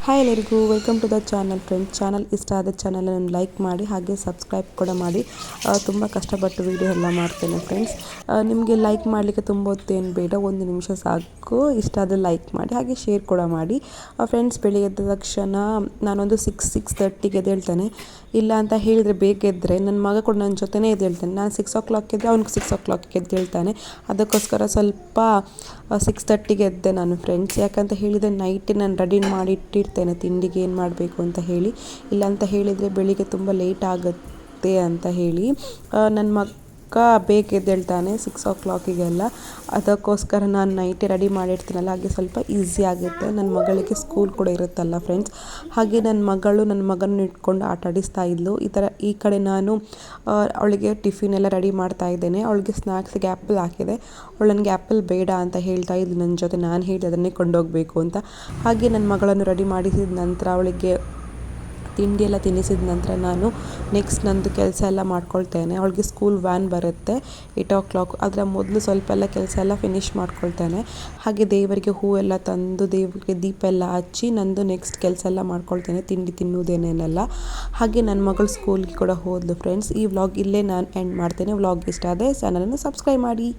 Hi ಎಲ್ಲರಿಗೂ welcome to the channel friends. Channel ಇಷ್ಟ ಆದ ಚಾನಲನ್ನು ಲೈಕ್ ಮಾಡಿ ಹಾಗೆ ಸಬ್ಸ್ಕ್ರೈಬ್ ಕೂಡ ಮಾಡಿ. ತುಂಬ ಕಷ್ಟಪಟ್ಟು ವೀಡಿಯೋ ಎಲ್ಲ ಮಾಡ್ತೇನೆ ಫ್ರೆಂಡ್ಸ್. ನಿಮಗೆ ಲೈಕ್ ಮಾಡಲಿಕ್ಕೆ ತುಂಬ ಹೊತ್ತೇನು ಬೇಡ, 1 ನಿಮಿಷ ಸಾಕು. ಇಷ್ಟ ಆದರೆ ಲೈಕ್ ಮಾಡಿ ಹಾಗೆ ಶೇರ್ ಕೂಡ ಮಾಡಿ ಫ್ರೆಂಡ್ಸ್. ಬೆಳಿಗ್ಗೆ ಎದ್ದ ತಕ್ಷಣ ನಾನೊಂದು 6:30ಗೆ ಎದ್ದೇಳ್ತೇನೆ. ಇಲ್ಲ ಅಂತ ಹೇಳಿದರೆ ಬೇಗ ಎದ್ದರೆ ನನ್ನ ಮಗ ಕೂಡ ನನ್ನ ಜೊತೆನೇ ಎದ್ದೇಳ್ತಾನೆ. ನಾನು 6 o'clock ಎದ್ದರೆ ಅವ್ನಿಗೆ 6 o'clock ಎದ್ದೇಳ್ತಾನೆ. ಅದಕ್ಕೋಸ್ಕರ ಸ್ವಲ್ಪ 6:30ಗೆ ಎದ್ದೆ ನಾನು ಫ್ರೆಂಡ್ಸ್. ಯಾಕಂತ ಹೇಳಿದರೆ ನೈಟ್ ನಾನು ರೆಡಿ ಮಾಡಿ ಇಟ್ಟಿರ್ತೇನೆ ತಿಂಡಿಗೆ ಏನು ಮಾಡಬೇಕು ಅಂತ ಹೇಳಿ. ಇಲ್ಲ ಅಂತ ಹೇಳಿದರೆ ಬೆಳಿಗ್ಗೆ ತುಂಬ ಲೇಟ್ ಆಗುತ್ತೆ ಅಂತ ಹೇಳಿ ನನ್ನ ಮಗ ಬೇಗ ಎದ್ದೇಳ್ತಾನೆ 6 o'clockಗೆಲ್ಲ. ಅದಕ್ಕೋಸ್ಕರ ನಾನು ನೈಟೇ ರೆಡಿ ಮಾಡಿರ್ತೀನಲ್ಲ, ಹಾಗೆ ಸ್ವಲ್ಪ ಈಸಿ ಆಗುತ್ತೆ. ನನ್ನ ಮಗಳಿಗೆ ಸ್ಕೂಲ್ ಕೂಡ ಇರುತ್ತಲ್ಲ ಫ್ರೆಂಡ್ಸ್. ಹಾಗೆ ನನ್ನ ಮಗನ ಇಟ್ಕೊಂಡು ಆಟ ಆಡಿಸ್ತಾ ಇದ್ಲು. ಈ ಕಡೆ ನಾನು ಅವಳಿಗೆ ಟಿಫಿನ್ ಎಲ್ಲ ರೆಡಿ ಮಾಡ್ತಾ ಇದ್ದೇನೆ. ಅವಳಿಗೆ ಸ್ನ್ಯಾಕ್ಸಿಗೆ ಆ್ಯಪಲ್ ಹಾಕಿದೆ. ಅವಳು ನನಗೆ ಆ್ಯಪಲ್ ಬೇಡ ಅಂತ ಹೇಳ್ತಾ ಇದ್ಲು ನನ್ನ ಜೊತೆ. ನಾನು ಹೇಳಿದೆ ಅದನ್ನೇ ಕೊಂಡೋಗಬೇಕು ಅಂತ. ಹಾಗೆ ನನ್ನ ಮಗಳನ್ನು ರೆಡಿ ಮಾಡಿಸಿದ ನಂತರ ಅವಳಿಗೆ ತಿಂಡಿ ಎಲ್ಲ ತಿನ್ನಿಸಿದ ನಂತರ ನಾನು ನೆಕ್ಸ್ಟ್ ನಂದು ಕೆಲಸ ಎಲ್ಲ ಮಾಡ್ಕೊಳ್ತೇನೆ. ಅವಳಿಗೆ ಸ್ಕೂಲ್ ವ್ಯಾನ್ ಬರುತ್ತೆ 8 o'clock. ಅದರ ಮೊದಲು ಸ್ವಲ್ಪ ಎಲ್ಲ ಕೆಲಸ ಎಲ್ಲ ಫಿನಿಷ್ ಮಾಡ್ಕೊಳ್ತೇನೆ. ಹಾಗೆ ದೇವರಿಗೆ ಹೂವೆಲ್ಲ ತಂದು ದೇವರಿಗೆ ದೀಪ ಎಲ್ಲ ಹಚ್ಚಿ ನಂದು ನೆಕ್ಸ್ಟ್ ಕೆಲಸ ಎಲ್ಲ ಮಾಡ್ಕೊಳ್ತೇನೆ, ತಿಂಡಿ ತಿನ್ನುವುದೇನೇನೆಲ್ಲ. ಹಾಗೆ ನನ್ನ ಮಗಳು ಸ್ಕೂಲ್ಗೆ ಕೂಡ ಹೋದ್ಲು ಫ್ರೆಂಡ್ಸ್. ಈ ವ್ಲಾಗ್ ಇಲ್ಲೇ ನಾನು ಎಂಡ್ ಮಾಡ್ತೇನೆ. ವ್ಲಾಗ್ ಇಷ್ಟ ಆದರೆ ಚಾನಲನ್ನು ಸಬ್ಸ್ಕ್ರೈಬ್ ಮಾಡಿ.